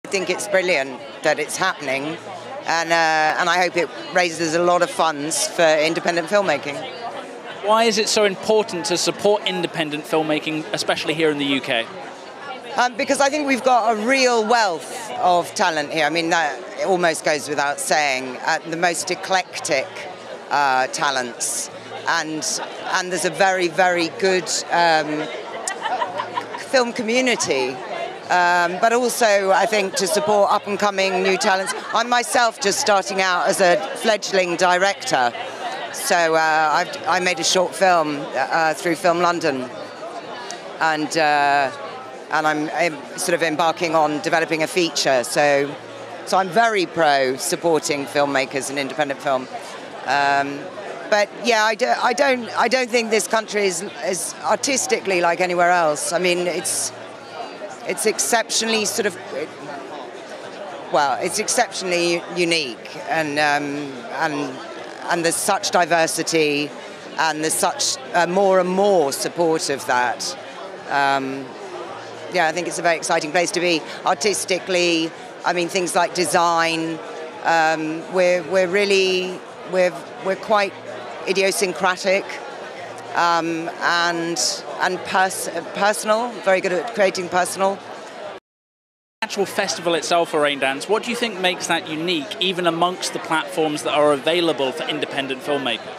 I think it's brilliant that it's happening, and I hope it raises a lot of funds for independent filmmaking. Why is it so important to support independent filmmaking, especially here in the UK? Because I think we've got a real wealth of talent here. I mean, that almost goes without saying. The most eclectic talents, and there's a very, very good film community. But also, I think, to support up-and-coming new talents. I'm myself just starting out as a fledgling director. So I made a short film through Film London, and I'm sort of embarking on developing a feature. So I'm very pro supporting filmmakers and independent film. But yeah, I don't think this country is artistically like anywhere else. I mean, it's exceptionally sort of, well, it's exceptionally unique, and there's such diversity, and there's such more and more support of that. Yeah, I think it's a very exciting place to be. Artistically, I mean, things like design, we're quite idiosyncratic, and personal, very good at creating personal. The actual festival itself for Raindance, what do you think makes that unique, even amongst the platforms that are available for independent filmmakers?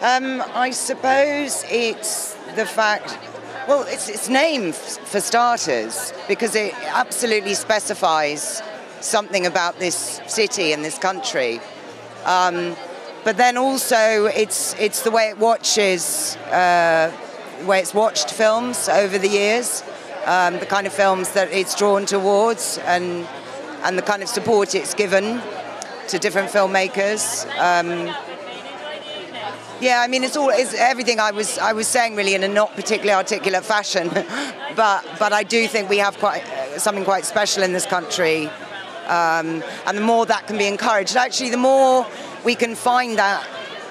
I suppose it's the fact, well, it's its name for starters, because it absolutely specifies something about this city and this country. But then also it's the way it watches, the way it's watched films over the years, the kind of films that it's drawn towards, and the kind of support it's given to different filmmakers. Yeah, I mean, it's everything I was saying really in a not particularly articulate fashion, but I do think we have something quite special in this country, and the more that can be encouraged, actually, the more we can find that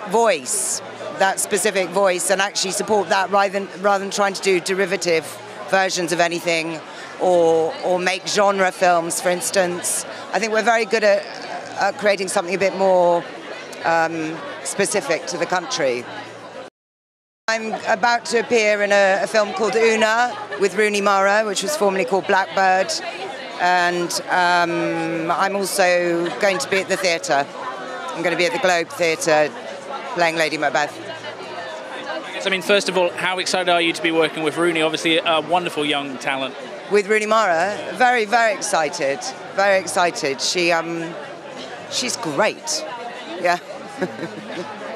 voice, that specific voice, and actually support that rather than trying to do derivative versions of anything, or make genre films, for instance. I think we're very good at creating something a bit more specific to the country. I'm about to appear in a film called Una with Rooney Mara, which was formerly called Blackbird, and I'm also going to be at the theatre. I'm going to be at the Globe Theatre playing Lady Macbeth. I mean, first of all, how excited are you to be working with Rooney? Obviously, a wonderful young talent. With Rooney Mara, very, very excited. Very excited. She's great. Yeah.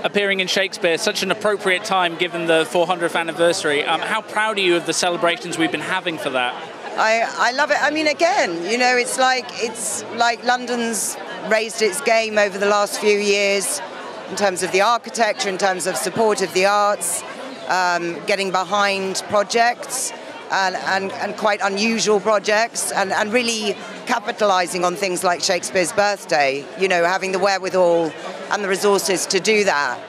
Appearing in Shakespeare, such an appropriate time given the 400th anniversary. How proud are you of the celebrations we've been having for that? I love it. I mean, again, you know, it's like London's raised its game over the last few years in terms of the architecture, in terms of support of the arts, getting behind projects and quite unusual projects, and really capitalising on things like Shakespeare's birthday, you know, having the wherewithal and the resources to do that.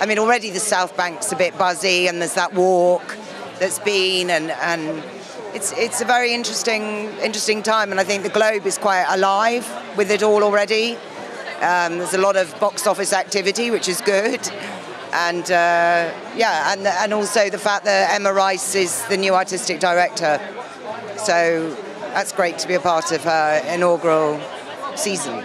I mean, already the South Bank's a bit buzzy, and there's that walk that's been, and it's a very interesting time, and I think the Globe is quite alive with it all already. There's a lot of box office activity, which is good, and yeah, and also the fact that Emma Rice is the new artistic director, so that's great to be a part of her inaugural season.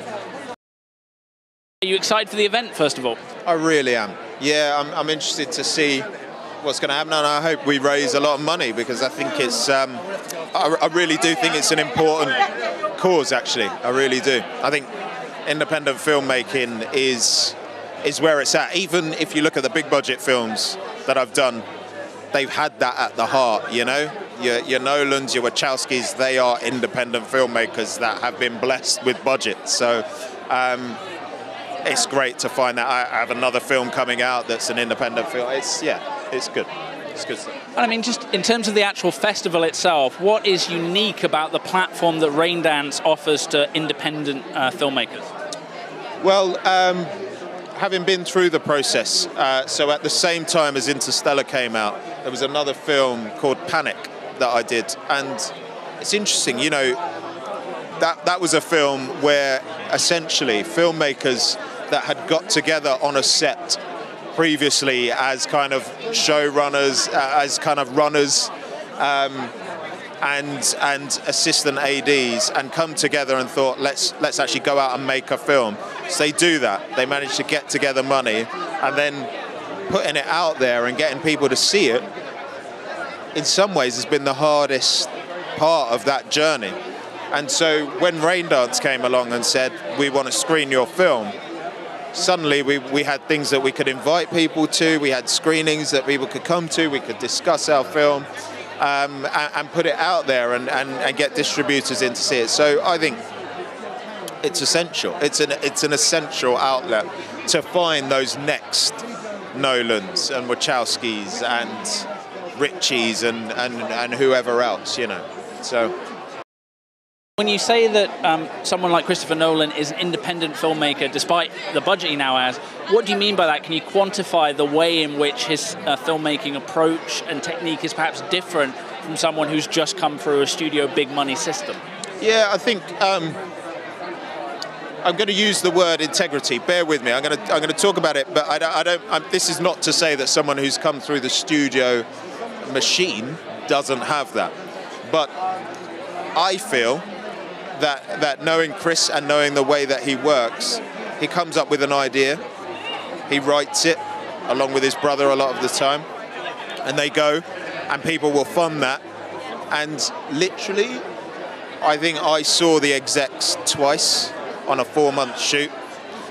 Are you excited for the event, first of all? I really am. Yeah, I'm interested to see what's going to happen, and I hope we raise a lot of money, because I think it's, I really do think it's an important cause, actually. I really do. I think independent filmmaking is where it's at. Even if you look at the big budget films that I've done, they've had that at the heart, you know? Your Nolans, your Wachowskis, they are independent filmmakers that have been blessed with budgets. So it's great to find that. I have another film coming out that's an independent film. It's good. It's good stuff. I mean, just in terms of the actual festival itself, what is unique about the platform that Raindance offers to independent filmmakers? Well, having been through the process, so at the same time as Interstellar came out, there was another film called Panic that I did, and it's interesting, you know, that was a film where essentially filmmakers that had got together on a set previously as kind of showrunners, as kind of runners, and assistant ADs, and come together and thought, let's actually go out and make a film. So they do that. They manage to get together money, and then putting it out there and getting people to see it, in some ways has been the hardest part of that journey. And so when Raindance came along and said, we want to screen your film, suddenly we had things that we could invite people to, we had screenings that people could come to, we could discuss our film, and put it out there and get distributors in to see it. So I think it's essential. It's an essential outlet to find those next Nolans and Wachowskis and Richies and whoever else, you know. So when you say that someone like Christopher Nolan is an independent filmmaker, despite the budget he now has, what do you mean by that? Can you quantify the way in which his filmmaking approach and technique is perhaps different from someone who's just come through a studio big money system? Yeah, I think I'm going to use the word integrity. Bear with me. I'm going to talk about it, but I don't. This is not to say that someone who's come through the studio machine doesn't have that, but I feel that knowing Chris and knowing the way that he works, he comes up with an idea, he writes it along with his brother a lot of the time, and they go, and people will fund that. And literally, I think I saw the execs twice on a 4-month shoot,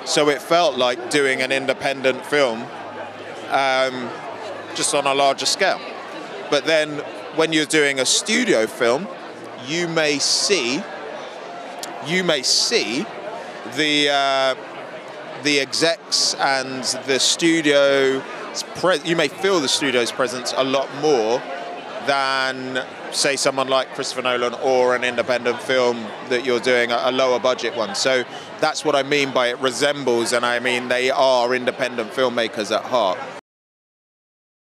so it felt like doing an independent film, just on a larger scale. But then when you're doing a studio film, you may see the execs and the studio. You may feel the studio's presence a lot more than, say, someone like Christopher Nolan or an independent film that you're doing, a lower budget one. So that's what I mean by it resembles, and I mean they are independent filmmakers at heart.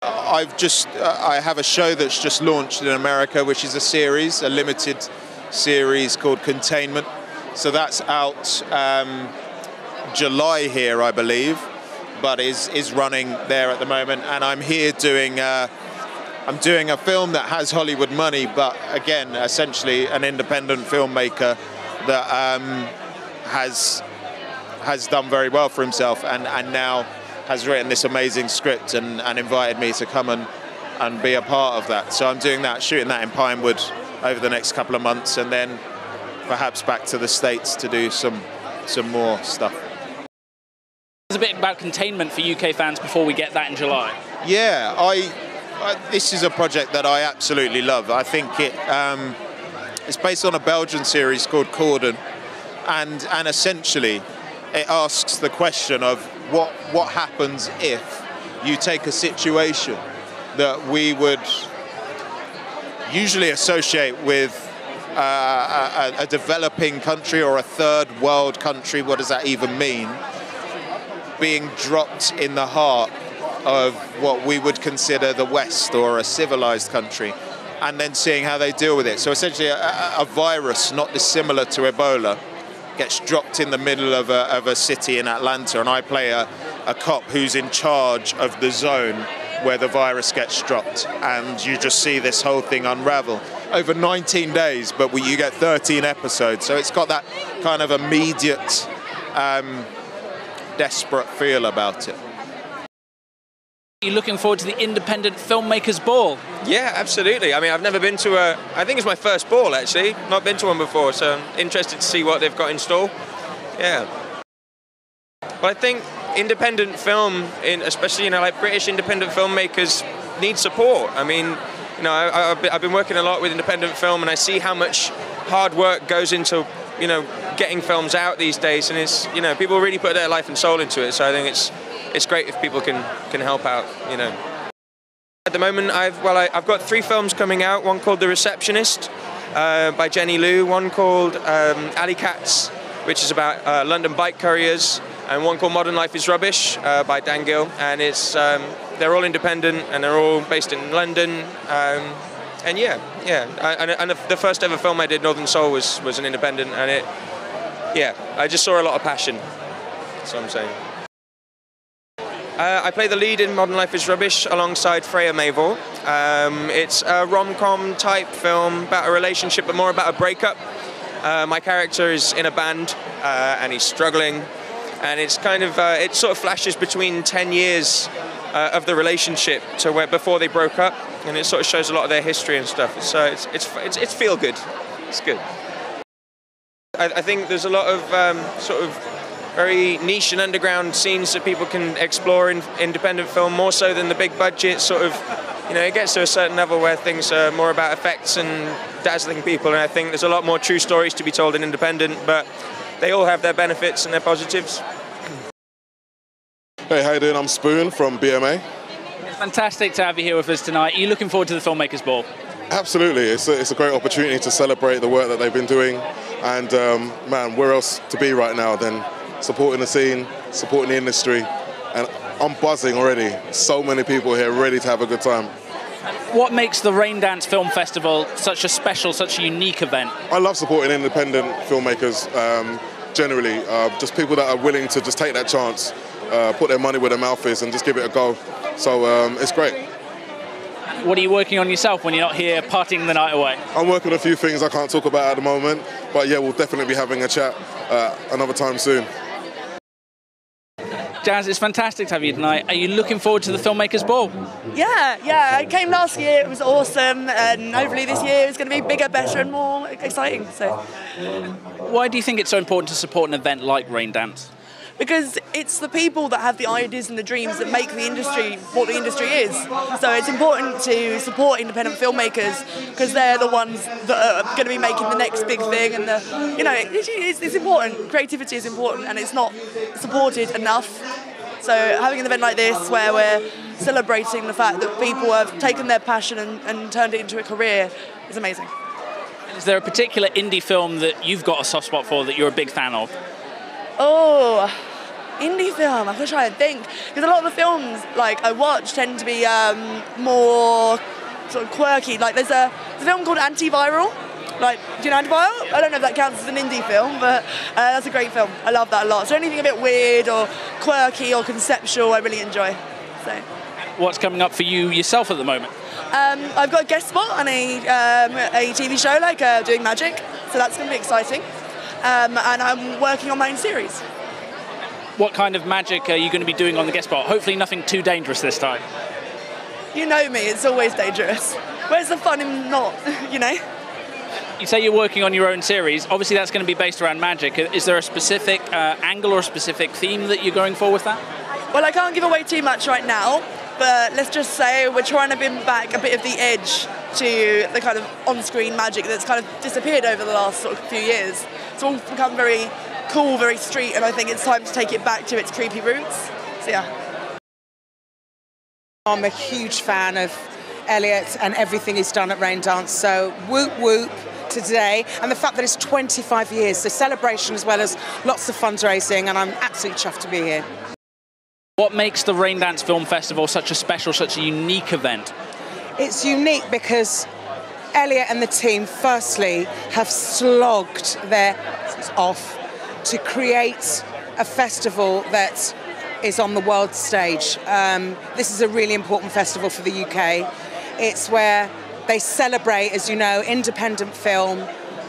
I have a show that's just launched in America, which is a limited series called Containment. So that's out July here, I believe, but is running there at the moment. And I'm here doing I'm doing a film that has Hollywood money, but again, essentially an independent filmmaker that has done very well for himself, and now has written this amazing script and invited me to come and be a part of that. So I'm doing that, shooting that in Pinewood over the next couple of months, and then perhaps back to the States to do some more stuff. There's a bit about Containment for UK fans before we get that in July. Yeah, this is a project that I absolutely love. I think it's based on a Belgian series called Cordon, and essentially it asks the question of what happens if you take a situation that we would usually associate with a developing country or a third world country. What does that even mean? Being dropped in the heart of what we would consider the West or a civilized country, and then seeing how they deal with it. So essentially a virus not dissimilar to Ebola gets dropped in the middle of a city in Atlanta, and I play a cop who's in charge of the zone where the virus gets dropped, and you just see this whole thing unravel over 19 days, but you get 13 episodes, so it's got that kind of immediate, desperate feel about it. Are you looking forward to the Independent Filmmakers Ball? Yeah, absolutely. I mean, I've never been to I think it's my first ball, actually. Not been to one before, so I'm interested to see what they've got in store. Yeah. But I think independent film, especially, like British independent filmmakers, need support. I mean, I've been working a lot with independent film, and I see how much hard work goes into, getting films out these days, and it's, people really put their life and soul into it. So I think it's great if people can help out, At the moment, I've got 3 films coming out. One called The Receptionist by Jenny Liu, one called Alley Cats, which is about London bike couriers, and one called Modern Life is Rubbish by Dan Gill. And it's they're all independent, and they're all based in London. yeah, and the first ever film I did, Northern Soul, was an independent, and I just saw a lot of passion. That's what I'm saying. I play the lead in Modern Life is Rubbish alongside Freya Mayvor. It's a rom-com type film about a relationship, but more about a breakup. My character is in a band and he's struggling, and it's kind of it sort of flashes between 10 years of the relationship to where before they broke up, and it sort of shows a lot of their history and stuff. So it's feel good. It's good. I think there's a lot of sort of very niche and underground scenes that people can explore in independent film, more so than the big budget sort of, it gets to a certain level where things are more about effects and dazzling people, and I think there's a lot more true stories to be told in independent, but they all have their benefits and their positives. Hey, how you doing? I'm Spoon from BMA. It's fantastic to have you here with us tonight. Are you looking forward to the Filmmakers Ball? Absolutely. It's a great opportunity to celebrate the work that they've been doing, and man, where else to be right now than supporting the scene, supporting the industry, and I'm buzzing already. So many people here ready to have a good time. What makes the Raindance Film Festival such a special, such a unique event? I love supporting independent filmmakers, generally, just people that are willing to just take that chance, put their money where their mouth is and just give it a go. So it's great. What are you working on yourself when you're not here partying the night away? I'm working on a few things I can't talk about at the moment, but yeah, we'll definitely be having a chat another time soon. Jazz, it's fantastic to have you tonight. Are you looking forward to the Filmmakers Ball? Yeah, I came last year, it was awesome, and hopefully this year it's going to be bigger, better and more exciting. So, why do you think it's so important to support an event like Raindance? Because it's the people that have the ideas and the dreams that make the industry what the industry is. So it's important to support independent filmmakers because they're the ones that are going to be making the next big thing. And it's important. Creativity is important, and it's not supported enough. So having an event like this where we're celebrating the fact that people have taken their passion and turned it into a career is amazing. Is there a particular indie film that you've got a soft spot for that you're a big fan of? Oh, indie film, I wish I could think. Because a lot of the films like I watch tend to be more sort of quirky. Like there's a film called Antiviral. Like, do you know Antiviral? I don't know if that counts as an indie film, but that's a great film. I love that a lot. So anything a bit weird or quirky or conceptual, I really enjoy. So. What's coming up for you yourself at the moment? I've got a guest spot on a TV show, like doing magic. So that's going to be exciting. And I'm working on my own series. What kind of magic are you going to be doing on the guest spot? Hopefully nothing too dangerous this time. You know me, it's always dangerous. Where's the fun in not, You say you're working on your own series. Obviously that's going to be based around magic. Is there a specific angle or a specific theme that you're going for with that? Well, I can't give away too much right now, but let's just say we're trying to bring back a bit of the edge to the kind of on-screen magic that's kind of disappeared over the last sort of few years. It's all become very cool, very street, and I think it's time to take it back to its creepy roots. So yeah. I'm a huge fan of Elliot and everything he's done at Raindance, so whoop whoop today, and the fact that it's 25 years, so celebration as well as lots of fundraising, and I'm absolutely chuffed to be here. What makes the Raindance Film Festival such a special, such a unique event? It's unique because Elliot and the team, firstly, have slogged their off to create a festival that is on the world stage. This is a really important festival for the UK. It's where they celebrate, as you know, independent film.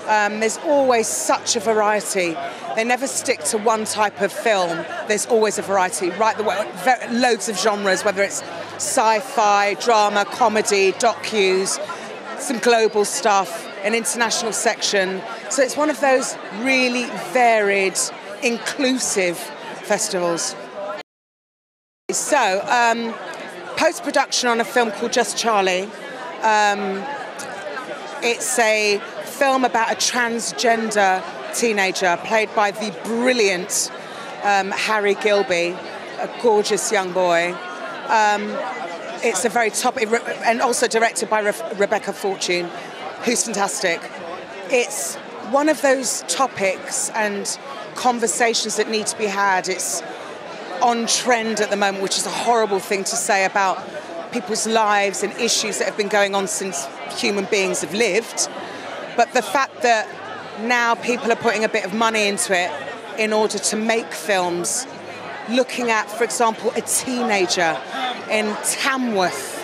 There's always such a variety. They never stick to one type of film. There's always a variety, right the way, loads of genres, whether it's sci-fi, drama, comedy, docus, some global stuff, an international section. So it's one of those really varied, inclusive festivals. So, post-production on a film called Just Charlie. It's a film about a transgender teenager played by the brilliant Harry Gilby, a gorgeous young boy. It's a very and also directed by Rebecca Fortune, who's fantastic. It's one of those topics and conversations that need to be had. It's on trend at the moment, which is a horrible thing to say about people's lives and issues that have been going on since human beings have lived. But the fact that now people are putting a bit of money into it in order to make films, looking at, for example, a teenager in Tamworth.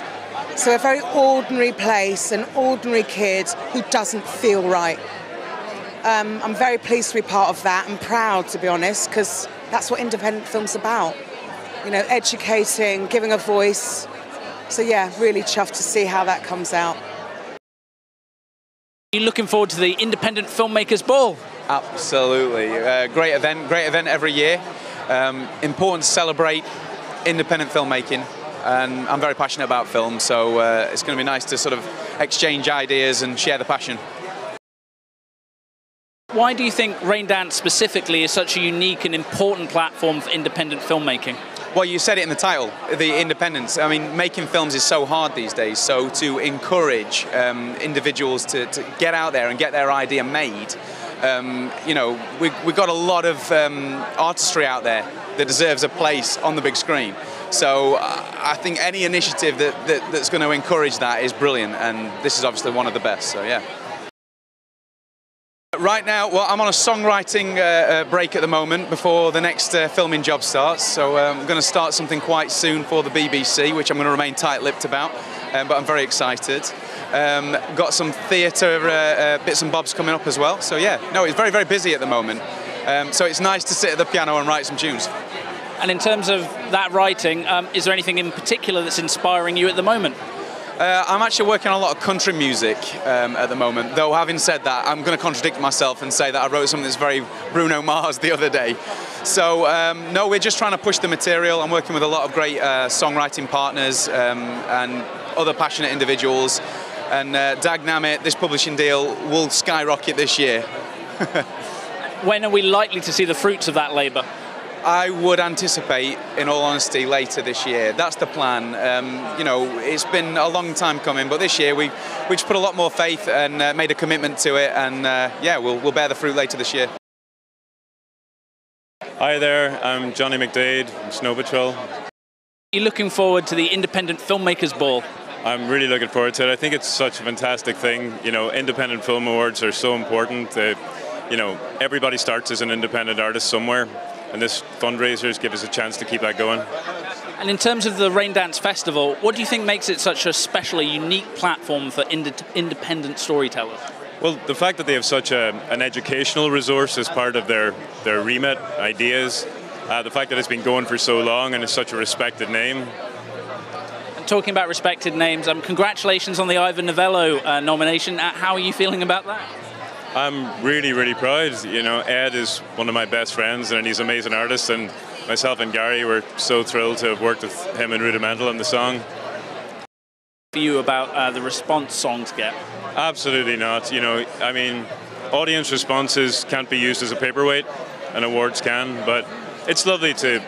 So a very ordinary place, an ordinary kid who doesn't feel right. I'm very pleased to be part of that and proud, to be honest, because that's what independent film's about. You know, educating, giving a voice. So yeah, really chuffed to see how that comes out. Are you looking forward to the Independent Filmmakers Ball? Absolutely. Great event every year. Important to celebrate independent filmmaking. And I'm very passionate about film, so it's going to be nice to sort of exchange ideas and share the passion. Why do you think Raindance specifically is such a unique and important platform for independent filmmaking? Well, you said it in the title, the independence. I mean, making films is so hard these days, so to encourage individuals to get out there and get their idea made, you know, we've got a lot of artistry out there that deserves a place on the big screen. So I think any initiative that's going to encourage that is brilliant, and this is obviously one of the best, so yeah. Right now, well, I'm on a songwriting break at the moment before the next filming job starts, so I'm going to start something quite soon for the BBC, which I'm going to remain tight-lipped about, but I'm very excited. Got some theatre bits and bobs coming up as well, so yeah, no, it's very, very busy at the moment, so it's nice to sit at the piano and write some tunes. And in terms of that writing, is there anything in particular that's inspiring you at the moment? I'm actually working on a lot of country music at the moment, though having said that, I'm going to contradict myself and say that I wrote something that's very Bruno Mars the other day. So, no, we're just trying to push the material. I'm working with a lot of great songwriting partners and other passionate individuals, and dagnammit, this publishing deal will skyrocket this year. When are we likely to see the fruits of that labour? I would anticipate, in all honesty, later this year. That's the plan. You know, it's been a long time coming, but this year we just put a lot more faith and made a commitment to it, and yeah, we'll bear the fruit later this year. Hi there, I'm Johnny McDade from Snow Patrol. Are you looking forward to the Independent Filmmakers Ball? I'm really looking forward to it. I think it's such a fantastic thing. You know, independent film awards are so important. You know, everybody starts as an independent artist somewhere, and this fundraisers give us a chance to keep that going. And in terms of the Raindance Festival, what do you think makes it such a special, unique platform for independent storytellers? Well, the fact that they have such an educational resource as part of their remit, ideas, the fact that it's been going for so long and it's such a respected name. And talking about respected names, congratulations on the Ivor Novello nomination. How are you feeling about that? I'm really, really proud. You know, Ed is one of my best friends and he's an amazing artist, and myself and Gary were so thrilled to have worked with him and Rudimental on the song. For you about the response songs get? Absolutely not. You know, I mean, audience responses can't be used as a paperweight, and awards can, but it's lovely to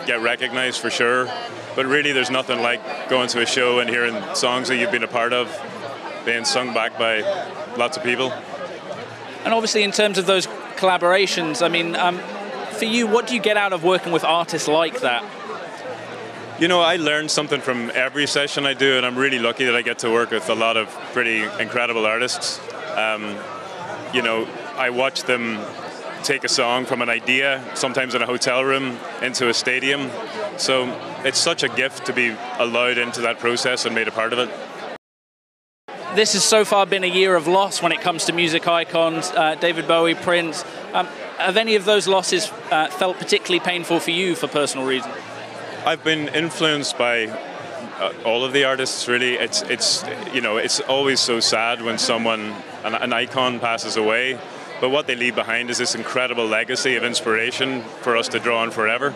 get recognised for sure. But really, there's nothing like going to a show and hearing songs that you've been a part of being sung back by lots of people. And obviously, in terms of those collaborations, I mean, for you, what do you get out of working with artists like that? You know, I learn something from every session I do, and I'm really lucky that I get to work with a lot of pretty incredible artists. You know, I watch them take a song from an idea, sometimes in a hotel room, into a stadium. So it's such a gift to be allowed into that process and made a part of it. This has so far been a year of loss when it comes to music icons, David Bowie, Prince. Have any of those losses felt particularly painful for you for personal reasons? I've been influenced by all of the artists, really. It's you know, it's always so sad when someone, an icon passes away, but what they leave behind is this incredible legacy of inspiration for us to draw on forever.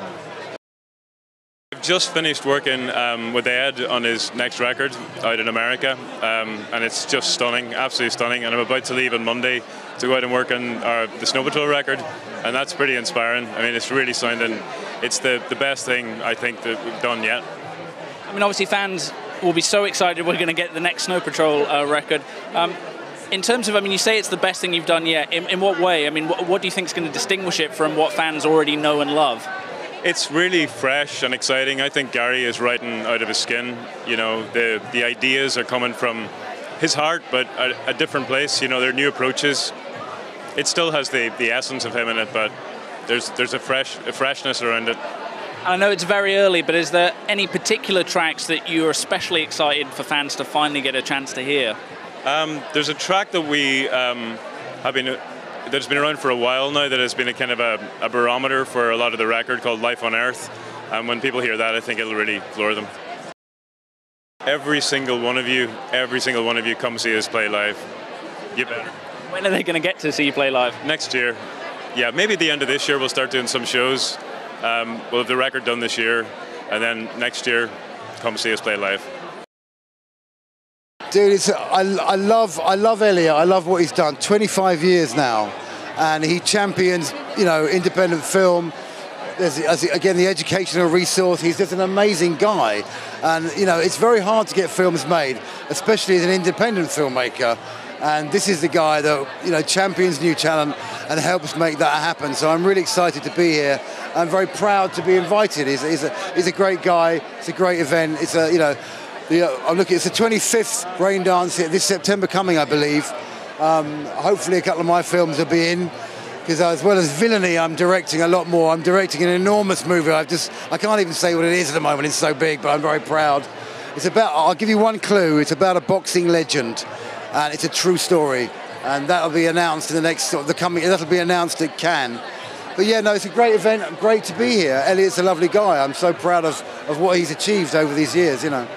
I've just finished working with Ed on his next record out in America, and it's just stunning, absolutely stunning, and I'm about to leave on Monday to go out and work on the Snow Patrol record, and that's pretty inspiring. I mean, it's really sounding, it's the best thing I think that we've done yet. I mean, obviously fans will be so excited we're going to get the next Snow Patrol record. In terms of, I mean, you say it's the best thing you've done yet. In what way? I mean, what do you think is going to distinguish it from what fans already know and love? It's really fresh and exciting. I think Gary is writing out of his skin. You know, the ideas are coming from his heart, but a different place. You know, they're new approaches. It still has the essence of him in it, but there's a freshness around it. I know it's very early, but is there any particular tracks that you're especially excited for fans to finally get a chance to hear? There's a track that we that's been around for a while now, that has been a kind of a barometer for a lot of the record, called Life on Earth. And when people hear that, I think it'll really floor them. Every single one of you, come see us play live. You better. When are they going to get to see you play live? Next year. Yeah, maybe at the end of this year we'll start doing some shows. We'll have the record done this year, and then next year, come see us play live. Dude, I love Elliot. I love what he's done. 25 years now, and he champions, you know, independent film. There's again the educational resource. He's just an amazing guy, and you know it's very hard to get films made, especially as an independent filmmaker. And this is the guy that, you know, champions new talent and helps make that happen. So I'm really excited to be here. I'm very proud to be invited. He's a great guy. It's a great event. It's a, you know, I'm looking. It's the 25th Raindance this September coming, I believe. Hopefully, a couple of my films will be in, because as well as Villainy, I'm directing a lot more. I'm directing an enormous movie. I can't even say what it is at the moment. It's so big, but I'm very proud. It's about. I'll give you one clue. It's about a boxing legend. And it's a true story, and that'll be announced in the next that'll be announced at Cannes. But yeah, no, it's a great event. Great to be here. Elliot's a lovely guy. I'm so proud of what he's achieved over these years, you know.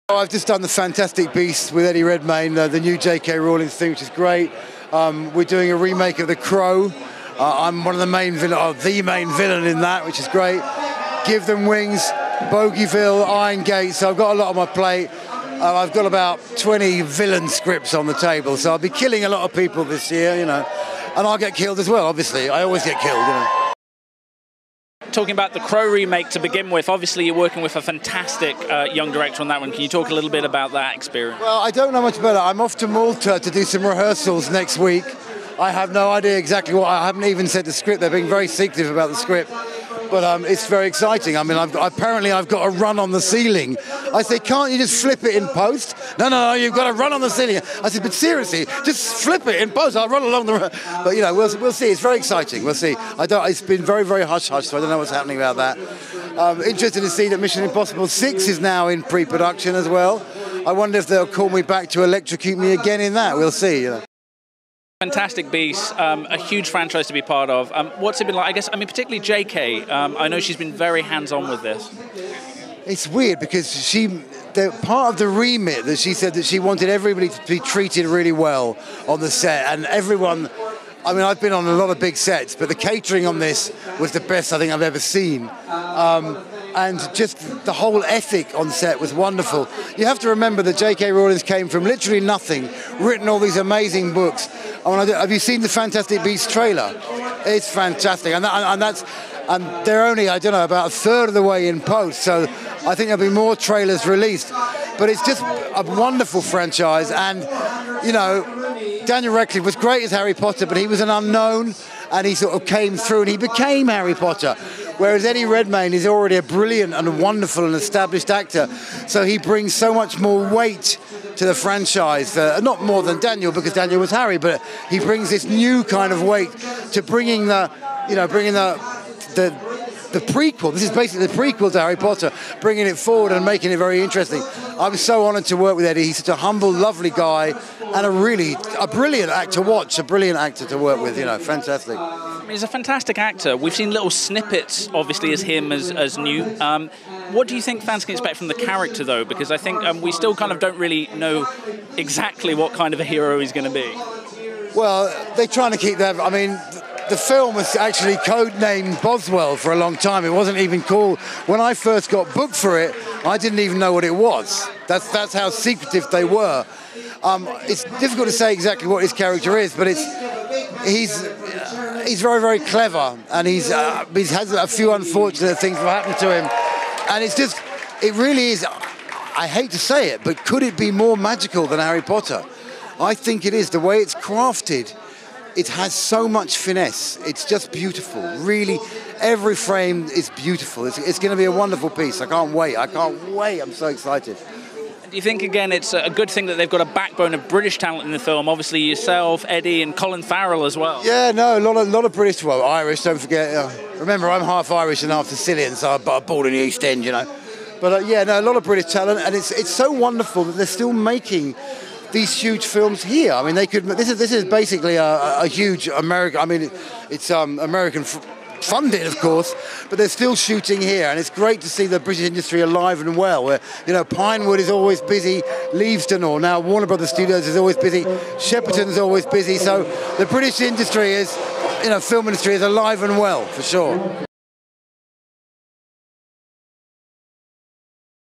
I've just done The Fantastic Beasts with Eddie Redmayne, the new J.K. Rowling thing, which is great. We're doing a remake of The Crow. I'm one of the main villain in that, which is great. Give Them Wings, Bogeyville, Iron Gate. So I've got a lot on my plate. I've got about 20 villain scripts on the table, so I'll be killing a lot of people this year, you know. And I'll get killed as well, obviously. I always get killed, you know. Talking about the Crow remake to begin with, obviously you're working with a fantastic young director on that one. Can you talk a little bit about that experience? Well, I don't know much about it. I'm off to Malta to do some rehearsals next week. I have no idea exactly what. I haven't even said the script. They're being very secretive about the script. But it's very exciting. I mean, apparently I've got a run on the ceiling. I say, can't you just flip it in post? No, you've got to run on the ceiling. I said, but seriously, just flip it in post. I'll run along the. But you know, we'll see. It's very exciting. We'll see. It's been very, very hush hush, so I don't know what's happening about that. Interested to see that Mission Impossible 6 is now in pre-production as well. I wonder if they'll call me back to electrocute me again in that. We'll see. You know. Fantastic Beasts, a huge franchise to be part of. What's it been like? I guess, particularly JK. I know she's been very hands-on with this. It's weird because part of the remit that she said that she wanted everybody to be treated really well on the set, and everyone. I mean, I've been on a lot of big sets, but the catering on this was the best I think I've ever seen. And just the whole ethic on set was wonderful. You have to remember that J.K. Rowling came from literally nothing, written all these amazing books. Have you seen the Fantastic Beasts trailer? It's fantastic, and they're only, I don't know, about a third of the way in post, so I think there'll be more trailers released. But it's just a wonderful franchise, and, you know, Daniel Radcliffe was great as Harry Potter, but he was an unknown, and he sort of came through, and he became Harry Potter. Whereas Eddie Redmayne is already a brilliant and wonderful and established actor, so he brings so much more weight to the franchise. Not more than Daniel, because Daniel was Harry, but he brings this new kind of weight to bringing the prequel. This is basically the prequel to Harry Potter, bringing it forward and making it very interesting. I'm so honoured to work with Eddie. He's such a humble, lovely guy, and a brilliant actor to watch, a brilliant actor to work with. You know, fantastic. He's a fantastic actor. We've seen little snippets, obviously, as him as new. What do you think fans can expect from the character, though? Because I think we still kind of don't really know exactly what kind of a hero he's going to be. Well, they're trying to keep that. I mean, the film was actually codenamed Boswell for a long time. It wasn't even called. When I first got booked for it, I didn't even know what it was. That's how secretive they were. It's difficult to say exactly what his character is, but he's very, very clever, and he has a few unfortunate things that happened to him, and it really is. I hate to say it, but could it be more magical than Harry Potter? I think it is. The way it's crafted, it has so much finesse. It's just beautiful. Really, every frame is beautiful. It's going to be a wonderful piece. I can't wait. I'm so excited. Do you think, again, it's a good thing that they've got a backbone of British talent in the film? Obviously yourself, Eddie, and Colin Farrell as well. Yeah, no, a lot of British, well, Irish, don't forget. Remember, I'm half Irish and half Sicilian, so I'm born in the East End, you know. But yeah, no, a lot of British talent, and it's so wonderful that they're still making these huge films here. I mean, they could. This is basically a huge American. I mean, it's American funded, of course, but they're still shooting here, and it's great to see the British industry alive and well. Where Pinewood is always busy, Leavesden, or now Warner Brothers Studios is always busy, Shepperton's always busy. So the British industry is, film industry is alive and well for sure.